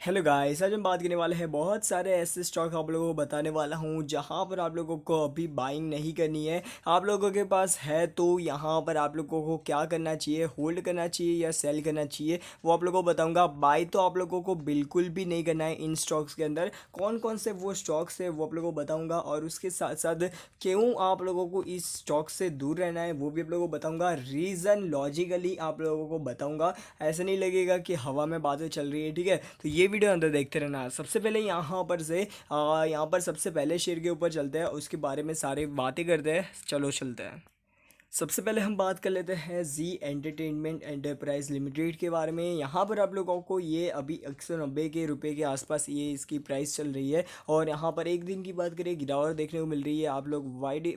Hello guys, आज हम बात करने वाले हैं बहुत सारे ऐसे स्टॉक आप लोगों को बताने वाला हूँ जहाँ पर आप लोगों को अभी बाइंग नहीं करनी है। आप लोगों के पास है तो यहाँ पर आप लोगों को क्या करना चाहिए, होल्ड करना चाहिए या सेल करना चाहिए, वो आप लोगों को बताऊंगा। बाई तो आप लोगों को बिल्कुल भी नहीं करना है इन स्टॉक्स के अंदर। कौन कौन से वो स्टॉक्स है वो आप लोगों को बताऊंगा, और उसके साथ साथ क्यों आप लोगों को इस स्टॉक से दूर रहना है वो भी आप लोगों को बताऊंगा। रीज़न लॉजिकली आप लोगों को बताऊंगा, ऐसा नहीं लगेगा कि हवा में बातें चल रही है। ठीक है, तो ये वीडियो अंदर देखते रहना। सबसे पहले यहाँ पर सबसे पहले शेयर के ऊपर चलते हैं, उसके बारे में सारी बातें करते हैं। चलो चलते हैं। सबसे पहले हम बात कर लेते हैं जी एंटरटेनमेंट एंटरप्राइज लिमिटेड के बारे में। यहाँ पर आप लोगों को ये अभी 190 के रुपए के आसपास ये इसकी प्राइस चल रही है। और यहाँ पर एक दिन की बात करें गिरावट देखने को मिल रही है। आप लोग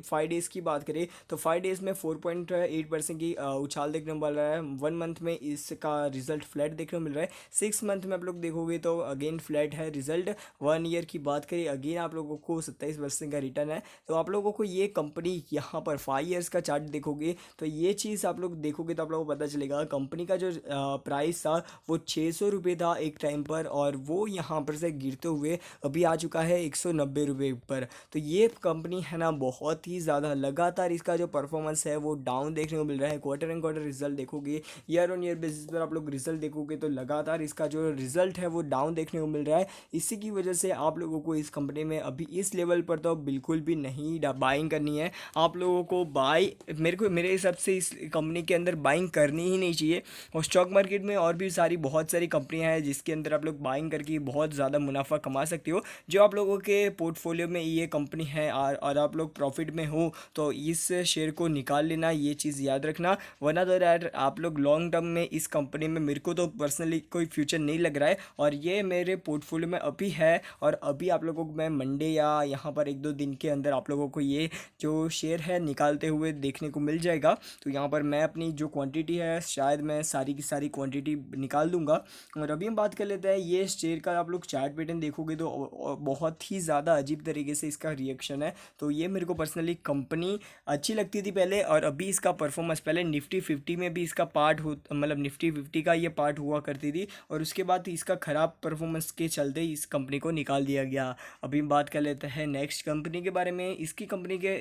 5 डेज़ की बात करें तो 5 डेज़ में 4.8% की उछाल देखने को मिल रहा है। 1 मंथ में इसका रिजल्ट फ्लैट देखने को मिल रहा है। 6 मंथ में आप लोग देखोगे तो अगेन फ्लैट है रिजल्ट। 1 ईयर की बात करें अगेन आप लोगों को 27% का रिटर्न है। तो आप लोगों को ये कंपनी यहाँ पर 5 ईयर्स का चार्ट देखोगे तो ये चीज़ आप लोग देखोगे तो आप लोगों को पता चलेगा कंपनी का जो प्राइस था वो 600 रुपये था एक टाइम पर, और वो यहाँ पर से गिरते हुए अभी आ चुका है 190 रुपये पर। तो ये कंपनी है ना बहुत ही ज़्यादा लगातार इसका जो परफॉर्मेंस है वो डाउन देखने को मिल रहा है। क्वार्टर एंड क्वार्टर रिजल्ट देखोगे, ईयर ऑन ईयर बेसिस पर आप लोग रिजल्ट देखोगे तो लगातार इसका जो रिजल्ट है वो डाउन देखने को मिल रहा है। इसी की वजह से आप लोगों को इस कंपनी में अभी इस लेवल पर तो बिल्कुल भी नहीं बाइंग करनी है। आप लोगों को मेरे हिसाब से इस कंपनी के अंदर बाइंग करनी ही नहीं चाहिए। और स्टॉक मार्केट में और भी बहुत सारी कंपनियां हैं जिसके अंदर आप लोग बाइंग करके बहुत ज़्यादा मुनाफा कमा सकते हो। जो आप लोगों के पोर्टफोलियो में ये कंपनी है और आप लोग प्रॉफिट में हो तो इस शेयर को निकाल लेना, ये चीज़ याद रखना। वरना तो यार आप लोग लॉन्ग टर्म में इस कंपनी में मेरे को तो पर्सनली कोई फ्यूचर नहीं लग रहा है, और ये मेरे पोर्टफोलियो में अभी है। और अभी आप लोगों को मैं मंडे या यहाँ पर 1-2 दिन के अंदर आप लोगों को ये जो शेयर है निकालते हुए देखने को मिल जाएगा। तो यहाँ पर मैं अपनी जो क्वांटिटी है शायद मैं सारी की सारी क्वांटिटी निकाल दूंगा। और अभी हम बात कर लेते हैं ये शेयर का। आप लोग चार्ट पैटर्न देखोगे तो बहुत ही ज़्यादा अजीब तरीके से इसका रिएक्शन है। तो ये मेरे को पर्सनली कंपनी अच्छी लगती थी पहले, और अभी इसका परफॉर्मेंस पहले निफ्टी 50 में भी इसका पार्ट हो, मतलब निफ्टी 50 का ये पार्ट हुआ करती थी, और उसके बाद इसका ख़राब परफॉर्मेंस के चलते इस कंपनी को निकाल दिया गया। अभी हम बात कर लेते हैं नेक्स्ट कंपनी के बारे में। इसकी कंपनी के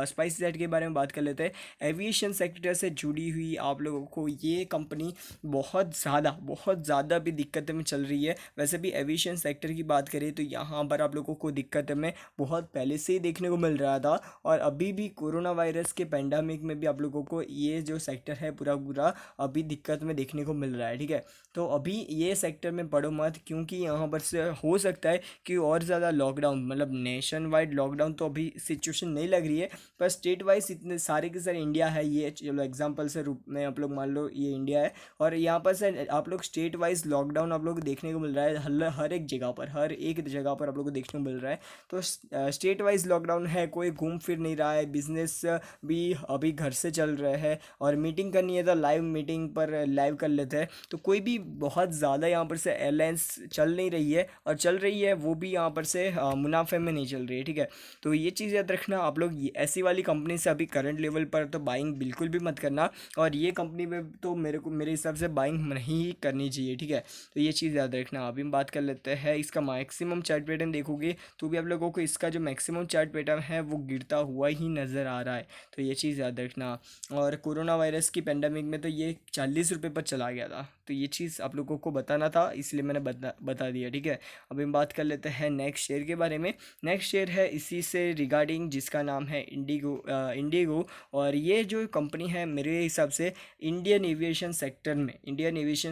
स्पाइस जेट के बारे में बात कर लेते हैं। एविएशन सेक्टर से जुड़ी हुई आप लोगों को ये कंपनी बहुत ज़्यादा भी दिक्कत में चल रही है। वैसे भी एविएशन सेक्टर की बात करें तो यहाँ पर आप लोगों को दिक्कत में बहुत पहले से ही देखने को मिल रहा था, और अभी भी कोरोना वायरस के पेंडेमिक में भी आप लोगों को ये जो सेक्टर है पूरा पूरा अभी दिक्कत में देखने को मिल रहा है। ठीक है, तो अभी ये सेक्टर में पड़ो मत, क्योंकि यहाँ पर से हो सकता है कि और ज़्यादा लॉकडाउन, मतलब नेशन वाइड लॉकडाउन तो अभी सिचुएशन नहीं लग रही है, पर स्टेट वाइज इतने सारे के सारे इंडिया है। ये चलो एग्जांपल से रूप में आप लोग मान लो ये इंडिया है, और यहाँ पर से आप लोग स्टेट वाइज लॉकडाउन आप लोग को देखने को मिल रहा है। हर एक जगह पर, हर एक जगह पर आप लोग को देखने को मिल रहा है। तो स्टेट वाइज लॉकडाउन है, कोई घूम फिर नहीं रहा है, बिजनेस भी अभी घर से चल रहे हैं, और मीटिंग करनी है तो लाइव मीटिंग पर लाइव कर लेते हैं। तो कोई भी बहुत ज़्यादा यहाँ पर से एयरलाइंस चल नहीं रही है, और चल रही है वो भी यहाँ पर से मुनाफे में नहीं चल रही है। ठीक है, तो ये चीज़ याद रखना आप लोग। ऐसी वाली कंपनी से अभी करंट लेवल पर तो बाइंग बिल्कुल भी मत करना, और ये कंपनी में तो मेरे हिसाब से बाइंग नहीं करनी चाहिए। ठीक है, तो ये चीज़ याद रखना। अभी हम बात कर लेते हैं इसका मैक्सिमम चार्ट पैटर्न देखोगे तो भी आप लोगों को इसका जो मैक्सिमम चार्ट पैटर्न है वो गिरता हुआ ही नज़र आ रहा है। तो ये चीज़ याद रखना। और कोरोना वायरस की पेंडेमिक में तो ये 40 रुपये पर चला गया था, तो ये चीज़ आप लोगों को बताना था, इसलिए मैंने बता दिया। ठीक है, अभी हम बात कर लेते हैं नेक्स्ट शेयर के बारे में। नेक्स्ट शेयर है इसी से रिगार्डिंग, जिसका नाम है इंडिगो। और ये जो कंपनी है मेरे हिसाब से इंडियन एविएशन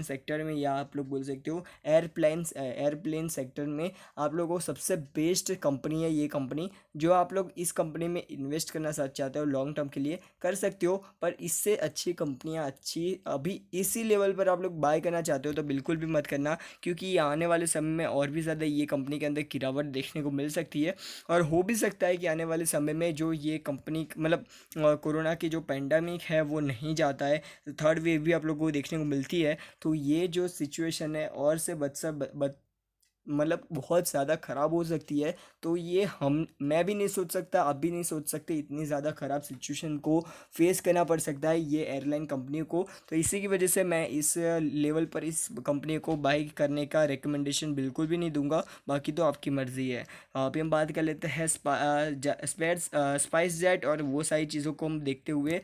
सेक्टर में या आप लोग बोल सकते हो एयरप्लेन सेक्टर में आप लोगों को सबसे बेस्ट कंपनी है ये कंपनी। जो आप लोग इस कंपनी में इन्वेस्ट करना चाहते हो लॉन्ग टर्म के लिए कर सकते हो, पर इससे अच्छी कंपनियां अच्छी अभी इसी लेवल पर आप लोग बाय करना चाहते हो तो बिल्कुल भी मत करना, क्योंकि आने वाले समय में और भी ज़्यादा ये कंपनी के अंदर गिरावट देखने को मिल सकती है। और हो भी सकता है कि आने वाले समय में जो ये कंपनी मतलब कोरोना की जो पेंडेमिक है वो नहीं जाता है, थर्ड वेव भी आप लोगों को देखने को मिलती है, तो ये जो सिचुएशन है और से मतलब बहुत ज़्यादा ख़राब हो सकती है। तो ये हम मैं भी नहीं सोच सकता, आप भी नहीं सोच सकते, इतनी ज़्यादा ख़राब सिचुएशन को फेस करना पड़ सकता है ये एयरलाइन कंपनी को। तो इसी की वजह से मैं इस लेवल पर इस कंपनी को बाई करने का रिकमेंडेशन बिल्कुल भी नहीं दूंगा। बाकी तो आपकी मर्ज़ी है। अभी हम बात कर लेते हैं स्पाइस जेट और वो सारी चीज़ों को हम देखते हुए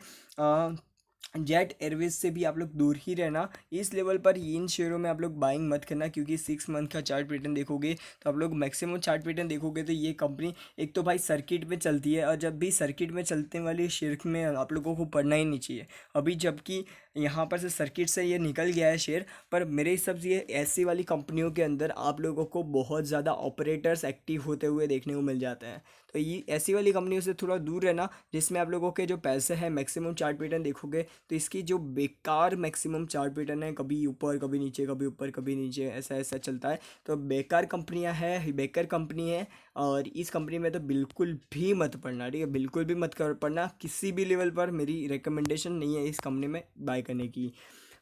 जेट एयरवेज से भी आप लोग दूर ही रहना। इस लेवल पर इन शेयरों में आप लोग बाइंग मत करना, क्योंकि 6 मंथ का चार्ट पैटर्न देखोगे तो आप लोग मैक्सिमम चार्ट पैटर्न देखोगे तो ये कंपनी एक तो भाई सर्किट में चलती है, और जब भी सर्किट में चलने वाली शेयर में आप लोगों को पढ़ना ही नहीं चाहिए। अभी जबकि यहाँ पर से सर्किट से ये निकल गया है शेयर, पर मेरे हिसाब से ये ऐसी वाली कंपनियों के अंदर आप लोगों को बहुत ज़्यादा ऑपरेटर्स एक्टिव होते हुए देखने को मिल जाते हैं। तो ये ऐसी वाली कंपनियों से थोड़ा दूर रहना, जिसमें आप लोगों के जो पैसे हैं मैक्सिमम चार्ट पैटर्न देखोगे तो इसकी जो बेकार मैक्सिमम चार्ट पैटर्न है, कभी ऊपर कभी नीचे, कभी ऊपर कभी नीचे, ऐसा ऐसा चलता है। तो बेकार कंपनियां हैं, बेकार कंपनी है। और इस कंपनी में तो बिल्कुल भी मत पड़ना, ठीक है, बिल्कुल भी मत कर पड़ना। किसी भी लेवल पर मेरी रिकमेंडेशन नहीं है इस कंपनी में बाय करने की।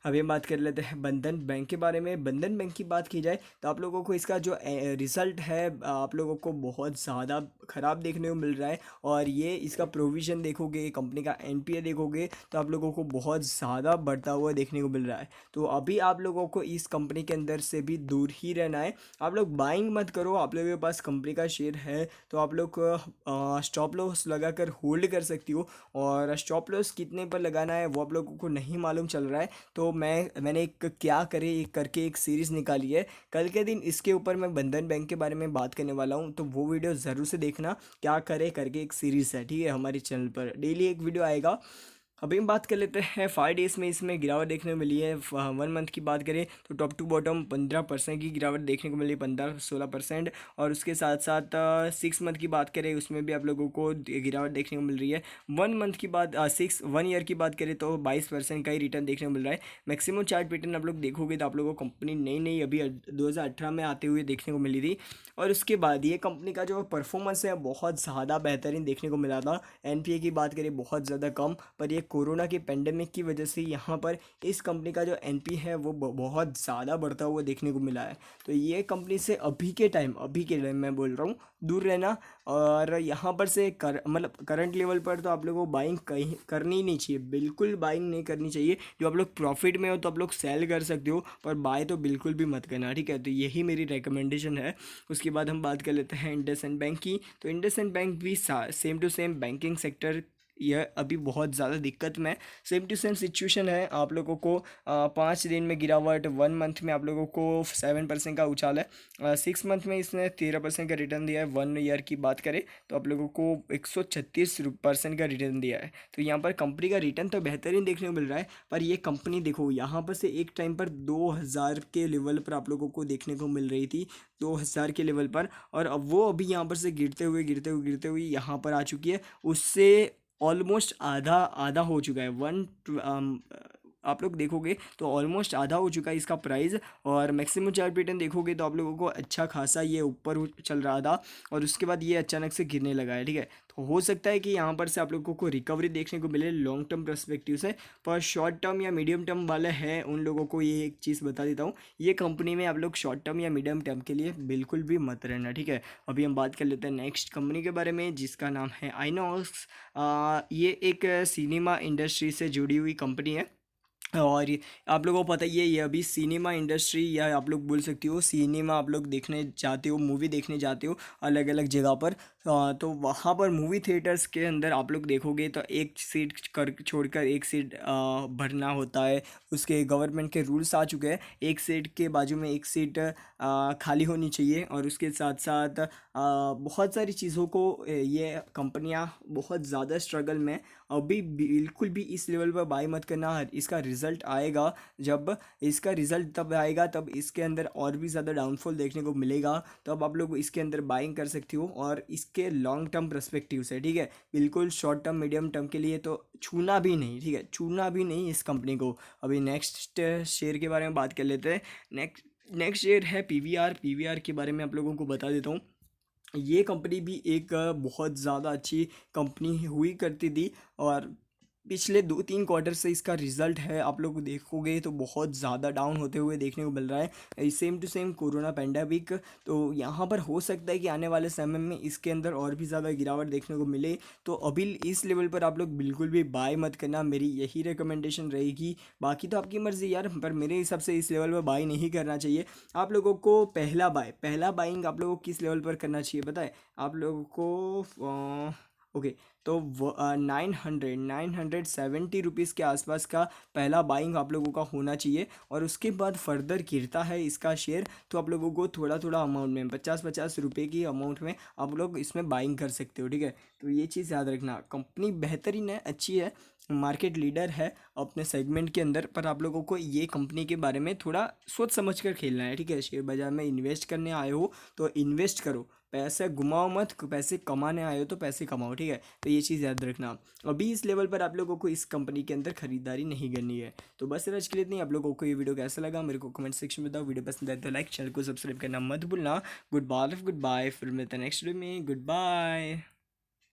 अभी हम बात कर लेते हैं बंधन बैंक के बारे में। बंधन बैंक की बात की जाए तो आप लोगों को इसका जो रिज़ल्ट है आप लोगों को बहुत ज़्यादा ख़राब देखने को मिल रहा है। और ये इसका प्रोविज़न देखोगे, कंपनी का एनपीए देखोगे तो आप लोगों को बहुत ज़्यादा बढ़ता हुआ देखने को मिल रहा है। तो अभी आप लोगों को इस कंपनी के अंदर से भी दूर ही रहना है। आप लोग बाइंग मत करो। आप लोगों के पास कंपनी का शेयर है तो आप लोग स्टॉप लॉस लगा कर होल्ड कर सकती हो। और स्टॉप लॉस कितने पर लगाना है वो आप लोगों को नहीं मालूम चल रहा है, तो मैंने एक क्या करे एक करके एक सीरीज़ निकाली है। कल के दिन इसके ऊपर मैं बंधन बैंक के बारे में बात करने वाला हूँ, तो वो वीडियो ज़रूर से देखना। क्या करे करके एक सीरीज़ है, ठीक है, हमारे चैनल पर डेली एक वीडियो आएगा। अभी हम बात कर लेते हैं 5 डेज़ में इसमें गिरावट देखने को मिली है। 1 मंथ की बात करें तो टॉप टू बॉटम 15% की गिरावट देखने को मिली, 15-16%। और उसके साथ साथ 6 मंथ की बात करें उसमें भी आप लोगों को गिरावट देखने को मिल रही है। 1 मंथ की बात 1 ईयर की बात करें तो 22% का ही रिटर्न देखने को मिल रहा है। मैक्सिमम चार्ट पैटर्न आप लोग देखोगे तो आप लोगों को कंपनी नई नई अभी 2018 में आते हुए देखने को मिली थी। और उसके बाद ये कंपनी का जो परफॉर्मेंस है बहुत ज़्यादा बेहतरीन देखने को मिला था। एनपीए की बात करें बहुत ज़्यादा कम, पर ये कोरोना की पेंडेमिक की वजह से यहाँ पर इस कंपनी का जो एनपी है वो बहुत ज़्यादा बढ़ता हुआ देखने को मिला है। तो ये कंपनी से अभी के टाइम मैं बोल रहा हूँ दूर रहना। और यहाँ पर से मतलब करंट लेवल पर तो आप लोगों को बाइंग कहीं करनी ही नहीं चाहिए, बिल्कुल बाइंग नहीं करनी चाहिए। जो आप लोग प्रॉफिट में हो तो आप लोग सेल कर सकते हो, पर बाय तो बिल्कुल भी मत करना, ठीक है। तो यही मेरी रिकमेंडेशन है। उसके बाद हम बात कर लेते हैं इंडसइंड बैंक की। तो इंडसइंड बैंक भी same to same banking sector यह अभी बहुत ज़्यादा दिक्कत में, सेम टू सेम सिचुएशन है। आप लोगों को 5 दिन में गिरावट, 1 मंथ में आप लोगों को 7% का उछाल है, 6 मंथ में इसने 13% का रिटर्न दिया है। 1 ईयर की बात करें तो आप लोगों को 136% का रिटर्न दिया है। तो यहाँ पर कंपनी का रिटर्न तो बेहतरीन देखने को मिल रहा है, पर ये कंपनी देखो यहाँ पर से एक टाइम पर 2000 के लेवल पर आप लोगों को देखने को मिल रही थी, 2000 के लेवल पर। और अब वो अभी यहाँ पर से गिरते हुए यहाँ पर आ चुकी है। उससे ऑलमोस्ट आधा आधा हो चुका है। आप लोग देखोगे तो ऑलमोस्ट आधा हो चुका है इसका प्राइस। और मैक्सिमम चार्ट पैटर्न देखोगे तो आप लोगों को अच्छा खासा ये ऊपर चल रहा था, और उसके बाद ये अचानक से गिरने लगा है, ठीक है। तो हो सकता है कि यहाँ पर से आप लोगों को रिकवरी देखने को मिले लॉन्ग टर्म पर्सपेक्टिव से। पर शॉर्ट टर्म या मीडियम टर्म वाले हैं उन लोगों को ये एक चीज़ बता देता हूँ, ये कंपनी में आप लोग शॉर्ट टर्म या मीडियम टर्म के लिए बिल्कुल भी मत रहना, ठीक है। अभी हम बात कर लेते हैं नेक्स्ट कंपनी के बारे में, जिसका नाम है आइनॉक्स। ये एक सिनेमा इंडस्ट्री से जुड़ी हुई कंपनी है। और आप लोगों को पता ही है ये अभी सिनेमा इंडस्ट्री, या आप लोग बोल सकते हो सिनेमा, आप लोग देखने जाते हो, मूवी देखने जाते हो अलग अलग जगह पर। तो वहाँ पर मूवी थिएटर्स के अंदर आप लोग देखोगे तो एक सीट कर छोड़कर एक सीट भरना होता है। उसके गवर्नमेंट के रूल्स आ चुके हैं, एक सीट के बाजू में एक सीट खाली होनी चाहिए। और उसके साथ साथ बहुत सारी चीज़ों को ये कंपनियां बहुत ज़्यादा स्ट्रगल में। अभी बिल्कुल भी इस लेवल पर बाय मत करना। इसका रिज़ल्ट आएगा, जब इसका रिज़ल्ट तब आएगा तब इसके अंदर और भी ज़्यादा डाउनफॉल देखने को मिलेगा, तब आप लोग इसके अंदर बाइंग कर सकते हो। और इसके लॉन्ग टर्म पर्सपेक्टिव से, ठीक है, बिल्कुल शॉर्ट टर्म मीडियम टर्म के लिए तो छूना भी नहीं, ठीक है, छूना भी नहीं इस कंपनी को। अभी नेक्स्ट शेयर के बारे में बात कर लेते हैं। नेक्स्ट शेयर है पीवीआर। पीवीआर के बारे में आप लोगों को बता देता हूँ। ये कंपनी भी एक बहुत ज़्यादा अच्छी कंपनी हुई करती थी। और पिछले 2-3 क्वार्टर से इसका रिजल्ट है, आप लोग देखोगे तो बहुत ज़्यादा डाउन होते हुए देखने को मिल रहा है, same to same corona pandemic. तो यहाँ पर हो सकता है कि आने वाले समय में इसके अंदर और भी ज़्यादा गिरावट देखने को मिले। तो अभी इस लेवल पर आप लोग बिल्कुल भी बाय मत करना, मेरी यही रिकमेंडेशन रहेगी। बाकी तो आपकी मर्ज़ी यार, पर मेरे हिसाब से इस लेवल पर बाय नहीं करना चाहिए। आप लोगों को पहला बाइंग आप लोगों को किस लेवल पर करना चाहिए पता है आप लोगों को? ओके, तो 970 रुपीज़ के आसपास का पहला बाइंग आप लोगों का होना चाहिए। और उसके बाद फर्दर गिरता है इसका शेयर, तो आप लोगों को थोड़ा थोड़ा अमाउंट में 50-50 रुपये की अमाउंट में आप लोग इसमें बाइंग कर सकते हो, ठीक है। तो ये चीज़ याद रखना, कंपनी बेहतरीन है, अच्छी है, मार्केट लीडर है अपने सेगमेंट के अंदर। पर आप लोगों को ये कंपनी के बारे में थोड़ा सोच समझ कर खेलना है, ठीक है। शेयर बाज़ार में इन्वेस्ट करने आए हो तो इन्वेस्ट करो, पैसे घुमाओ मत, पैसे कमाने आए हो तो पैसे कमाओ, ठीक है। तो ये चीज़ याद रखना। अभी इस लेवल पर आप लोगों को इस कंपनी के अंदर खरीदारी नहीं करनी है। तो बस आज के लिए इतनी। आप लोगों को ये वीडियो कैसा लगा मेरे को कमेंट सेक्शन में बताओ। वीडियो पसंद आए तो लाइक, चैनल को सब्सक्राइब करना मत भूलना। गुड बाय, फिर मिलते हैं नेक्स्ट वीडियो में। Good bye.